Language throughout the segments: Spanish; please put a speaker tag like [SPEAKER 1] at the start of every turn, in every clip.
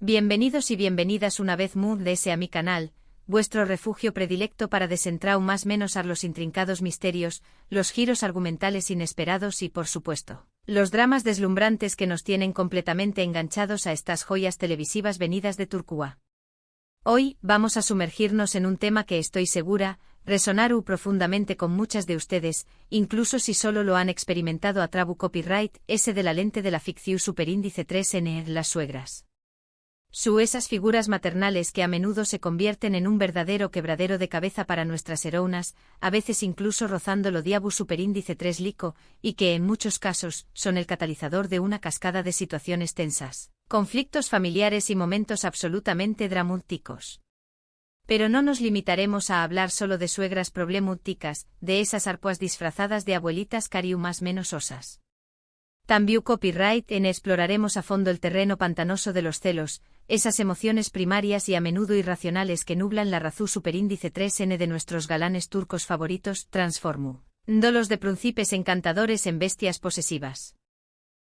[SPEAKER 1] Bienvenidos y bienvenidas una vez más a mi canal, vuestro refugio predilecto para desentrar más menos a los intrincados misterios, los giros argumentales inesperados y, por supuesto, los dramas deslumbrantes que nos tienen completamente enganchados a estas joyas televisivas venidas de Turquía. Hoy, vamos a sumergirnos en un tema que estoy segura, resonará profundamente con muchas de ustedes, incluso si solo lo han experimentado a través copyright, ese de la lente de la ficción superíndice 3N, las suegras. Esas figuras maternales que a menudo se convierten en un verdadero quebradero de cabeza para nuestras heroínas, a veces incluso rozando lo diabu superíndice 3 lico, y que en muchos casos son el catalizador de una cascada de situaciones tensas, conflictos familiares y momentos absolutamente dramáticos. Pero no nos limitaremos a hablar solo de suegras problemáticas, de esas arpuas disfrazadas de abuelitas cariu más menos osas. También copyright en exploraremos a fondo el terreno pantanoso de los celos, esas emociones primarias y a menudo irracionales que nublan la razón superíndice 3N de nuestros galanes turcos favoritos, transformándolos de príncipes encantadores en bestias posesivas.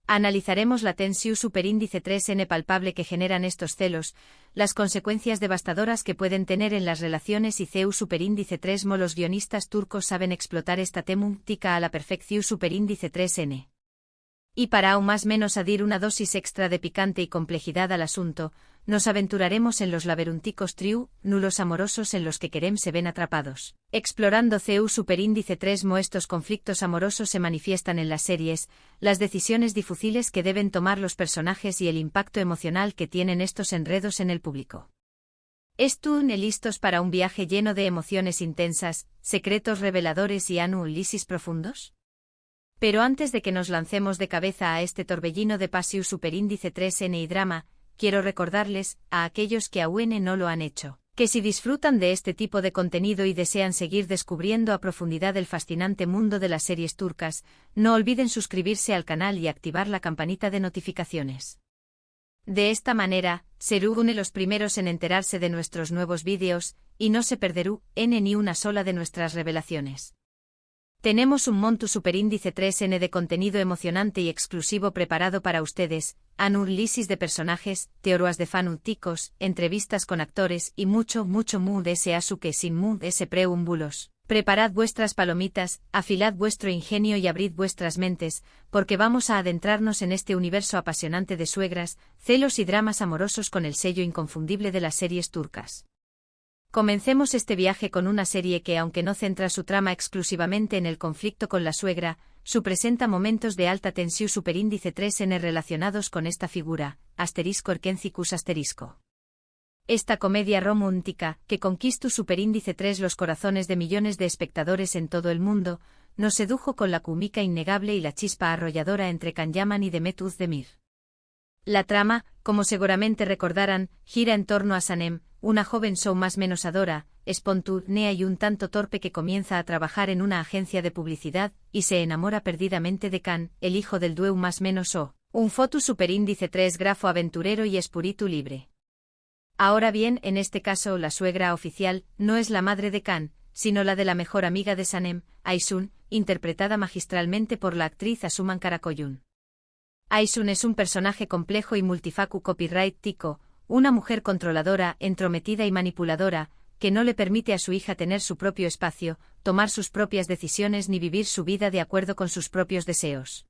[SPEAKER 1] Analizaremos la tensión superíndice 3N palpable que generan estos celos, las consecuencias devastadoras que pueden tener en las relaciones y CEU superíndice 3 mo. Los guionistas turcos saben explotar esta temática a la perfección superíndice 3N. Y para aún más menos adir una dosis extra de picante y complejidad al asunto, nos aventuraremos en los laberunticos nulos amorosos en los que queremos se ven atrapados. Explorando CEU superíndice 3 mo. Estos conflictos amorosos se manifiestan en las series, las decisiones difíciles que deben tomar los personajes y el impacto emocional que tienen estos enredos en el público. ¿Están listos para un viaje lleno de emociones intensas, secretos reveladores y análisis profundos? Pero antes de que nos lancemos de cabeza a este torbellino de pasión superíndice 3N y drama, quiero recordarles, a aquellos que aún no lo han hecho, que si disfrutan de este tipo de contenido y desean seguir descubriendo a profundidad el fascinante mundo de las series turcas, no olviden suscribirse al canal y activar la campanita de notificaciones. De esta manera, serán los primeros en enterarse de nuestros nuevos vídeos, y no se perderán ni una sola de nuestras revelaciones. Tenemos un monto superíndice 3N de contenido emocionante y exclusivo preparado para ustedes, análisis de personajes, teorías de fanáticos, entrevistas con actores y mucho de ese asuque sin de ese preúmbulos. Preparad vuestras palomitas, afilad vuestro ingenio y abrid vuestras mentes, porque vamos a adentrarnos en este universo apasionante de suegras, celos y dramas amorosos con el sello inconfundible de las series turcas. Comencemos este viaje con una serie que, aunque no centra su trama exclusivamente en el conflicto con la suegra, presenta momentos de alta tensión superíndice 3N relacionados con esta figura, *erkencicus*. Esta comedia romántica, que conquistó superíndice 3 los corazones de millones de espectadores en todo el mundo, nos sedujo con la cómica innegable y la chispa arrolladora entre Can Yaman y Demet Özdemir. La trama, como seguramente recordarán, gira en torno a Sanem, una joven más menos adora, espontánea y un tanto torpe que comienza a trabajar en una agencia de publicidad, y se enamora perdidamente de Can, el hijo del dueu más menos un fotu superíndice 3 grafo aventurero y espíritu libre. Ahora bien, en este caso la suegra oficial no es la madre de Can, sino la de la mejor amiga de Sanem, Aysun, interpretada magistralmente por la actriz Asuman Karakoyun. Aysun es un personaje complejo y multifacu copyright tico, una mujer controladora, entrometida y manipuladora, que no le permite a su hija tener su propio espacio, tomar sus propias decisiones ni vivir su vida de acuerdo con sus propios deseos.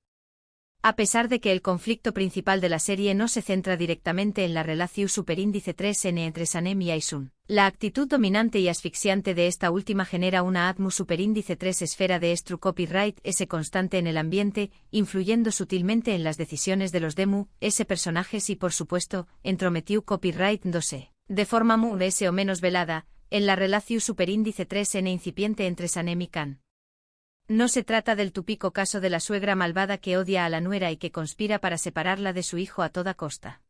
[SPEAKER 1] A pesar de que el conflicto principal de la serie no se centra directamente en la relación superíndice 3N entre Sanem y Aysun, la actitud dominante y asfixiante de esta última genera una atmu superíndice 3 esfera de estru copyright ese constante en el ambiente, influyendo sutilmente en las decisiones de los demu, ese personajes y por supuesto, entrometiu copyright 2 de forma ese o menos velada, en la relación superíndice 3N incipiente entre Sanem y Can. No se trata del típico caso de la suegra malvada que odia a la nuera y que conspira para separarla de su hijo a toda costa.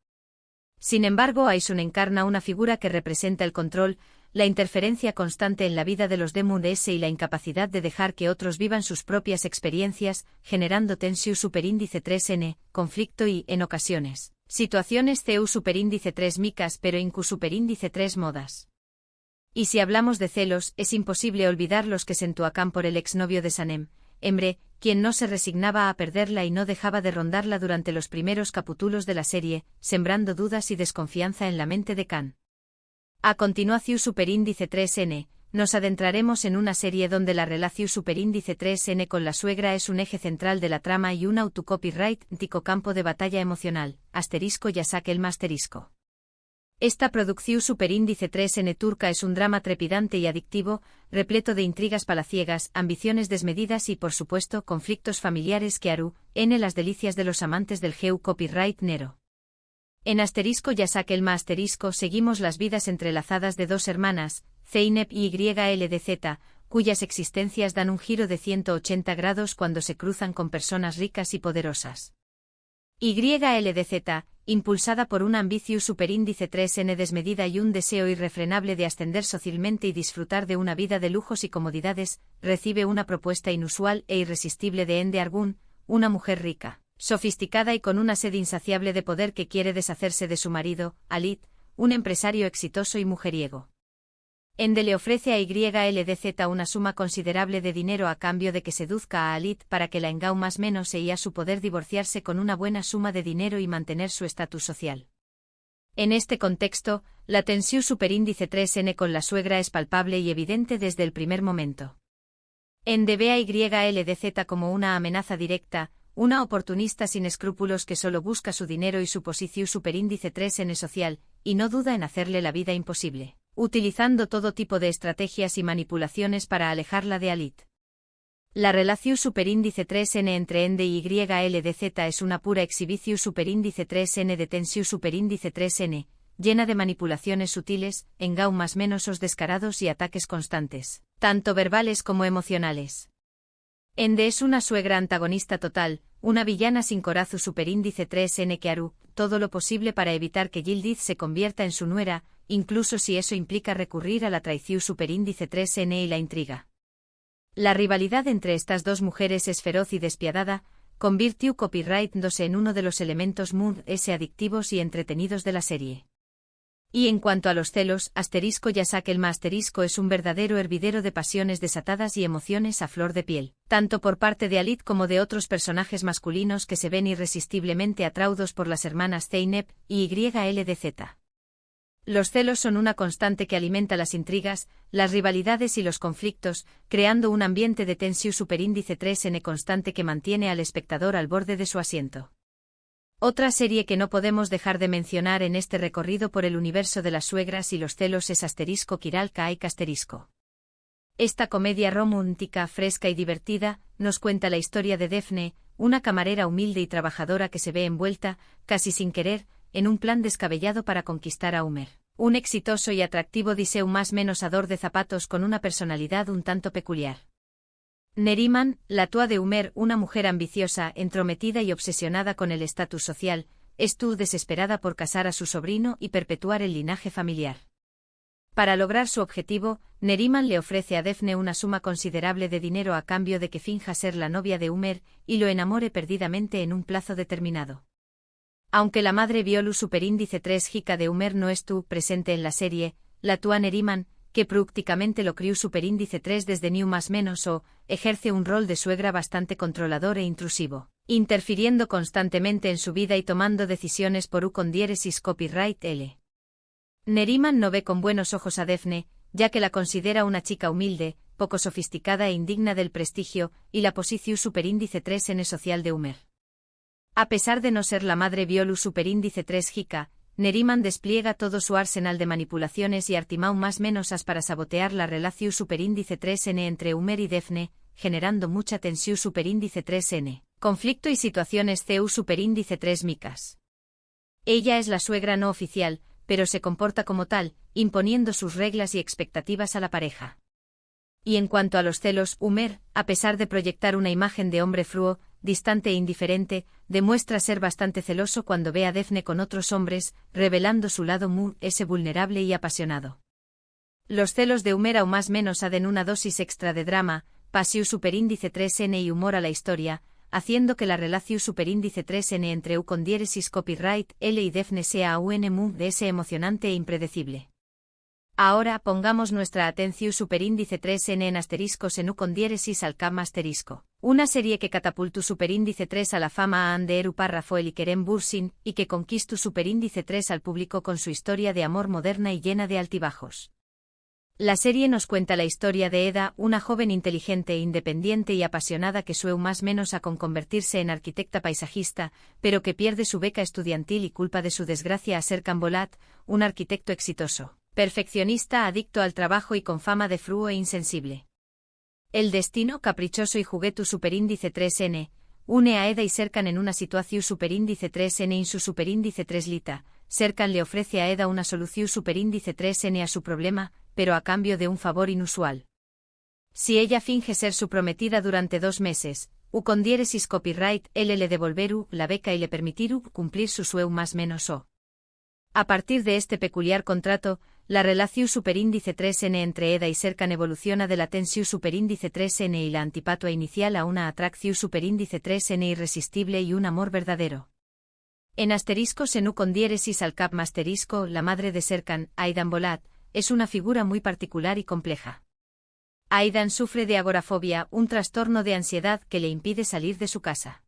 [SPEAKER 1] Sin embargo, Aysun encarna una figura que representa el control, la interferencia constante en la vida de los demudes y la incapacidad de dejar que otros vivan sus propias experiencias, generando tensión superíndice 3N, conflicto y, en ocasiones, situaciones CEU superíndice 3 micas pero incu superíndice 3 modas. Y si hablamos de celos, es imposible olvidar los que sentuacan por el exnovio de Sanem, Emre, quien no se resignaba a perderla y no dejaba de rondarla durante los primeros capítulos de la serie, sembrando dudas y desconfianza en la mente de Khan. A continuación superíndice 3N, nos adentraremos en una serie donde la relación superíndice 3N con la suegra es un eje central de la trama y un autocopyright-tico campo de batalla emocional, asterisco Yasak Elma asterisco. Esta producción superíndice 3N turca es un drama trepidante y adictivo, repleto de intrigas palaciegas, ambiciones desmedidas y por supuesto conflictos familiares que las delicias de los amantes del geu copyright nero. En asterisco Yasak Elma asterisco seguimos las vidas entrelazadas de dos hermanas, Zeynep y YLDZ, cuyas existencias dan un giro de 180 grados cuando se cruzan con personas ricas y poderosas. YLDZ, impulsada por un ambicio superíndice 3N desmedida y un deseo irrefrenable de ascender socialmente y disfrutar de una vida de lujos y comodidades, recibe una propuesta inusual e irresistible de Ende Argun, una mujer rica, sofisticada y con una sed insaciable de poder que quiere deshacerse de su marido, Alit, un empresario exitoso y mujeriego. Ende le ofrece a YLDZ una suma considerable de dinero a cambio de que seduzca a Alit para que la engau más menos a su poder divorciarse con una buena suma de dinero y mantener su estatus social. En este contexto, la tensión superíndice 3N con la suegra es palpable y evidente desde el primer momento. Ende ve a YLDZ como una amenaza directa, una oportunista sin escrúpulos que solo busca su dinero y su posición superíndice 3N social, y no duda en hacerle la vida imposible, utilizando todo tipo de estrategias y manipulaciones para alejarla de Alit. La relación superíndice 3N entre Ende y YLDZ es una pura exhibición superíndice 3N de tensión superíndice 3N, llena de manipulaciones sutiles, engau más menosos descarados y ataques constantes, tanto verbales como emocionales. Ende es una suegra antagonista total, una villana sin corazo superíndice 3N que hará todo lo posible para evitar que Yildiz se convierta en su nuera, incluso si eso implica recurrir a la traición superíndice 3N y la intriga. La rivalidad entre estas dos mujeres es feroz y despiadada, convirtió copyright-dose en uno de los elementos adictivos y entretenidos de la serie. Y en cuanto a los celos, asterisco Yasak Elma asterisco es un verdadero hervidero de pasiones desatadas y emociones a flor de piel, tanto por parte de Alit como de otros personajes masculinos que se ven irresistiblemente atraídos por las hermanas Zeynep y YLDZ. Los celos son una constante que alimenta las intrigas, las rivalidades y los conflictos, creando un ambiente de tensión superíndice 3N constante que mantiene al espectador al borde de su asiento. Otra serie que no podemos dejar de mencionar en este recorrido por el universo de las suegras y los celos es asterisco Kiral Kaik asterisco. Esta comedia romántica fresca y divertida nos cuenta la historia de Defne, una camarera humilde y trabajadora que se ve envuelta, casi sin querer, en un plan descabellado para conquistar a Umer, un exitoso y atractivo diseu más menos ador de zapatos con una personalidad un tanto peculiar. Neriman, la tua de Umer, una mujer ambiciosa, entrometida y obsesionada con el estatus social, estuvo desesperada por casar a su sobrino y perpetuar el linaje familiar. Para lograr su objetivo, Neriman le ofrece a Defne una suma considerable de dinero a cambio de que finja ser la novia de Umer y lo enamore perdidamente en un plazo determinado. Aunque la madre Violu superíndice 3 Jika de Umer no estuvo presente en la serie, la tua Neriman, que prácticamente lo crió superíndice 3 desde New más menos ejerce un rol de suegra bastante controlador e intrusivo, interfiriendo constantemente en su vida y tomando decisiones por con diéresis copyright L. Neriman no ve con buenos ojos a Defne, ya que la considera una chica humilde, poco sofisticada e indigna del prestigio y la posición superíndice 3N social de Umer. A pesar de no ser la madre Violu superíndice 3 Jika, Neriman despliega todo su arsenal de manipulaciones y artimau más menosas para sabotear la relación superíndice 3N entre Umer y Defne, generando mucha tensión superíndice 3N, conflicto y situaciones CU superíndice 3 micas. Ella es la suegra no oficial, pero se comporta como tal, imponiendo sus reglas y expectativas a la pareja. Y en cuanto a los celos, Umer, a pesar de proyectar una imagen de hombre frío, distante e indiferente, demuestra ser bastante celoso cuando ve a Defne con otros hombres, revelando su lado vulnerable y apasionado. Los celos de Umer aún más menos aden una dosis extra de drama, pasión superíndice 3N y humor a la historia, haciendo que la relación superíndice 3N entre U con diéresis copyright L y Defne sea aún de ese emocionante e impredecible. Ahora pongamos nuestra atención superíndice 3N en asteriscos en U con diéresis al cam asterisco. Una serie que catapultó Superíndice 3 a la fama a Anderu Parrafoel y Kerem Bürsin, y que conquistó Superíndice 3 al público con su historia de amor moderna y llena de altibajos. La serie nos cuenta la historia de Eda, una joven inteligente, independiente y apasionada que sue más menos a con convertirse en arquitecta paisajista, pero que pierde su beca estudiantil y culpa de su desgracia a Serkan Bolat, un arquitecto exitoso, perfeccionista, adicto al trabajo y con fama de frío e insensible. El destino, caprichoso y juguetu Superíndice 3n, une a Eda y Serkan en una situación Superíndice 3n y su Superíndice 3 lita. Serkan le ofrece a Eda una solución Superíndice 3n a su problema, pero a cambio de un favor inusual. Si ella finge ser su prometida durante 2 meses, con diéresis copyright, él le devolveru la beca y le permitiru cumplir su sueu más menos o. A partir de este peculiar contrato, la relación Superíndice 3n entre Eda y Serkan evoluciona de la tensión Superíndice 3n y la antipatua inicial a una atracción Superíndice 3n irresistible y un amor verdadero. En asterisco senu con diéresis al cap asterisco, la madre de Serkan, Aidan Bolat, es una figura muy particular y compleja. Aidan sufre de agorafobia, un trastorno de ansiedad que le impide salir de su casa.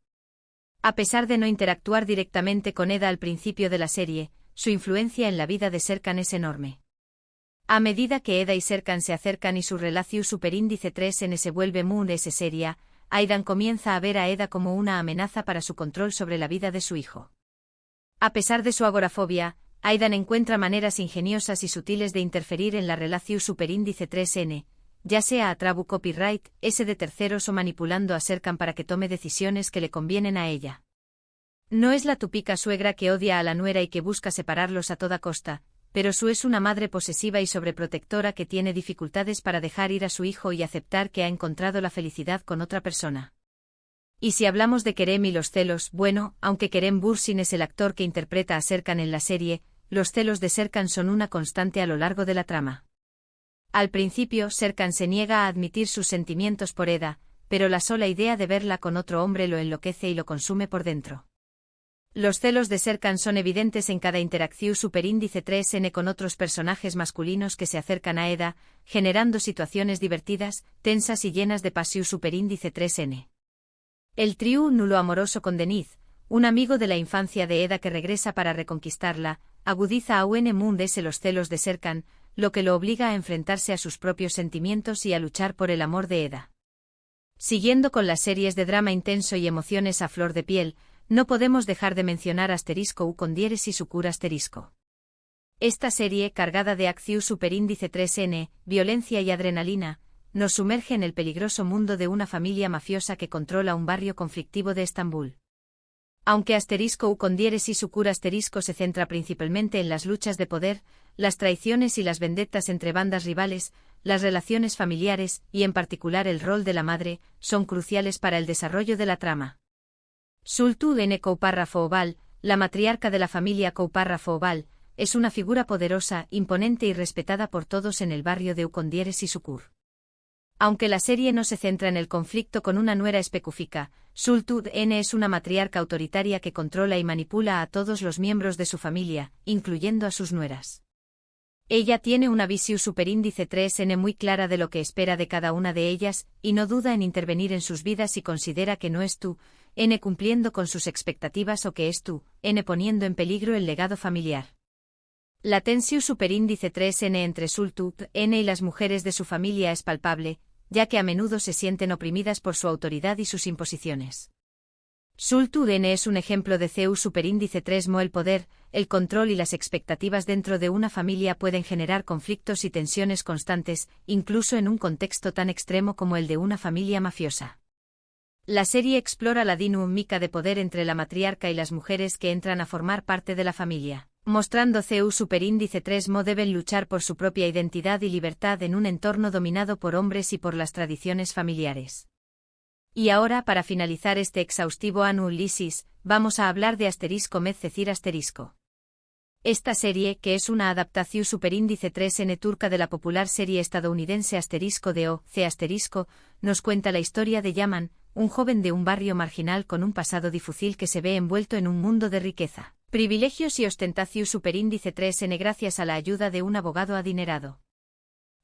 [SPEAKER 1] A pesar de no interactuar directamente con Eda al principio de la serie, su influencia en la vida de Serkan es enorme. A medida que Eda y Serkan se acercan y su relación Superíndice 3n se vuelve muy seria, Aidan comienza a ver a Eda como una amenaza para su control sobre la vida de su hijo. A pesar de su agorafobia, Aidan encuentra maneras ingeniosas y sutiles de interferir en la relación Superíndice 3n, ya sea a través copyright, de terceros o manipulando a Serkan para que tome decisiones que le convienen a ella. No es la típica suegra que odia a la nuera y que busca separarlos a toda costa, pero su es una madre posesiva y sobreprotectora que tiene dificultades para dejar ir a su hijo y aceptar que ha encontrado la felicidad con otra persona. Y si hablamos de Kerem y los celos, bueno, aunque Kerem Bürsin es el actor que interpreta a Serkan en la serie, los celos de Serkan son una constante a lo largo de la trama. Al principio, Serkan se niega a admitir sus sentimientos por Eda, pero la sola idea de verla con otro hombre lo enloquece y lo consume por dentro. Los celos de Serkan son evidentes en cada interacción Superíndice 3n con otros personajes masculinos que se acercan a Eda, generando situaciones divertidas, tensas y llenas de pasión Superíndice 3n. El trío nulo amoroso con Deniz, un amigo de la infancia de Eda que regresa para reconquistarla, agudiza aún los celos de Serkan, lo que lo obliga a enfrentarse a sus propios sentimientos y a luchar por el amor de Eda. Siguiendo con las series de drama intenso y emociones a flor de piel, no podemos dejar de mencionar asterisco u con diéresis ucur asterisco. Esta serie, cargada de acción Superíndice 3n, violencia y adrenalina, nos sumerge en el peligroso mundo de una familia mafiosa que controla un barrio conflictivo de Estambul. Aunque asterisco u con diéresis ucur asterisco se centra principalmente en las luchas de poder, las traiciones y las vendettas entre bandas rivales, las relaciones familiares, y en particular el rol de la madre, son cruciales para el desarrollo de la trama. Sultu N. Couparrafo Oval, la matriarca de la familia Couparrafo Oval, es una figura poderosa, imponente y respetada por todos en el barrio de Ucondiérez ucur. Aunque la serie no se centra en el conflicto con una nuera específica, Sultu N. es una matriarca autoritaria que controla y manipula a todos los miembros de su familia, incluyendo a sus nueras. Ella tiene una visión Superíndice 3n muy clara de lo que espera de cada una de ellas, y no duda en intervenir en sus vidas si considera que no es tú, N cumpliendo con sus expectativas o que es tú, N poniendo en peligro el legado familiar. La tensión Superíndice 3n entre Sultu N y las mujeres de su familia es palpable, ya que a menudo se sienten oprimidas por su autoridad y sus imposiciones. Sultu N es un ejemplo de CEU Superíndice 3 mo el poder, el control y las expectativas dentro de una familia pueden generar conflictos y tensiones constantes, incluso en un contexto tan extremo como el de una familia mafiosa. La serie explora la dinámica de poder entre la matriarca y las mujeres que entran a formar parte de la familia, mostrando CEU Superíndice 3 mo deben luchar por su propia identidad y libertad en un entorno dominado por hombres y por las tradiciones familiares. Y ahora, para finalizar este exhaustivo análisis, vamos a hablar de asterisco Medcecir asterisco. Esta serie, que es una adaptación Superíndice 3n turca de la popular serie estadounidense asterisco de O.C. asterisco, nos cuenta la historia de Yaman, un joven de un barrio marginal con un pasado difícil que se ve envuelto en un mundo de riqueza, privilegios y ostentación Superíndice 3n gracias a la ayuda de un abogado adinerado.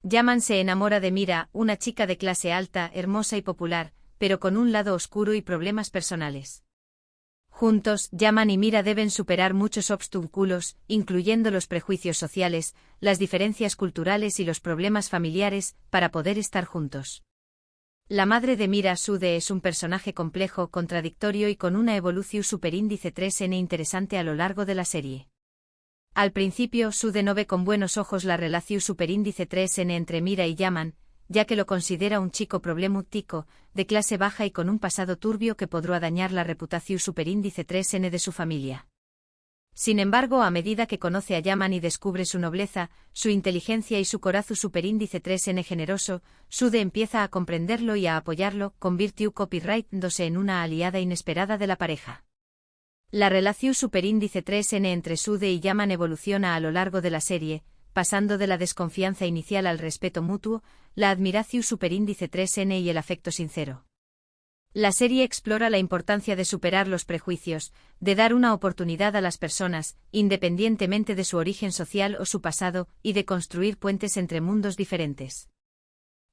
[SPEAKER 1] Yaman se enamora de Mira, una chica de clase alta, hermosa y popular, pero con un lado oscuro y problemas personales. Juntos, Yaman y Mira deben superar muchos obstáculos, incluyendo los prejuicios sociales, las diferencias culturales y los problemas familiares, para poder estar juntos. La madre de Mira, Sude, es un personaje complejo, contradictorio y con una evolución superíndice 3n interesante a lo largo de la serie. Al principio, Sude no ve con buenos ojos la relación superíndice 3n entre Mira y Yaman, ya que lo considera un chico problemático, de clase baja y con un pasado turbio que podrá dañar la reputación superíndice 3n de su familia. Sin embargo, a medida que conoce a Yaman y descubre su nobleza, su inteligencia y su corazón superíndice 3n generoso, Sude empieza a comprenderlo y a apoyarlo, convirtiéndose en una aliada inesperada de la pareja. La relación superíndice 3n entre Sude y Yaman evoluciona a lo largo de la serie, pasando de la desconfianza inicial al respeto mutuo, la admiración superíndice 3n y el afecto sincero. La serie explora la importancia de superar los prejuicios, de dar una oportunidad a las personas, independientemente de su origen social o su pasado, y de construir puentes entre mundos diferentes.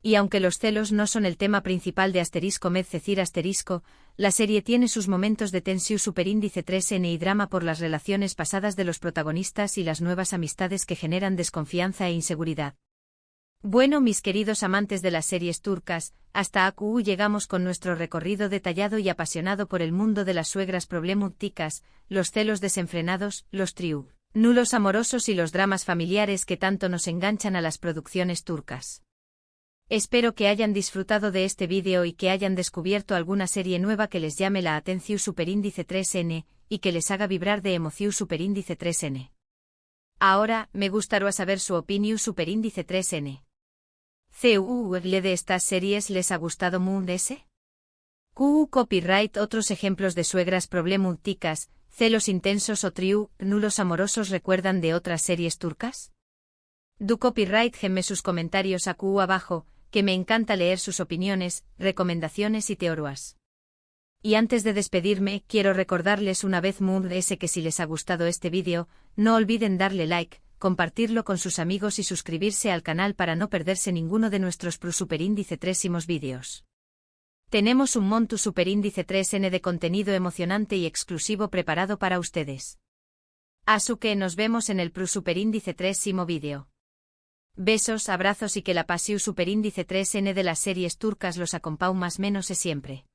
[SPEAKER 1] Y aunque los celos no son el tema principal de *Med-Cecir*, la serie tiene sus momentos de tensión superíndice 3n y drama por las relaciones pasadas de los protagonistas y las nuevas amistades que generan desconfianza e inseguridad. Bueno, mis queridos amantes de las series turcas, hasta aquí llegamos con nuestro recorrido detallado y apasionado por el mundo de las suegras problemáticas, los celos desenfrenados, los triángulos amorosos y los dramas familiares que tanto nos enganchan a las producciones turcas. Espero que hayan disfrutado de este vídeo y que hayan descubierto alguna serie nueva que les llame la atención superíndice 3n, y que les haga vibrar de emoción superíndice 3n. Ahora, me gustaría saber su opinión superíndice 3n. ¿Le de estas series les ha gustado mucho? Copyright. Otros ejemplos de suegras problemáticas, celos intensos o triángulos amorosos recuerdan de otras series turcas? Du copyright. Déjenme sus comentarios aquí abajo, que me encanta leer sus opiniones, recomendaciones y teorías. Y antes de despedirme, quiero recordarles una vez más que si les ha gustado este vídeo, no olviden darle like, compartirlo con sus amigos y suscribirse al canal para no perderse ninguno de nuestros superíndice 3 vídeos. Tenemos un montón superíndice 3n de contenido emocionante y exclusivo preparado para ustedes. Así que nos vemos en el superíndice 3 vídeo. Besos, abrazos y que la pasión superíndice 3n de las series turcas los acompañe más menos siempre.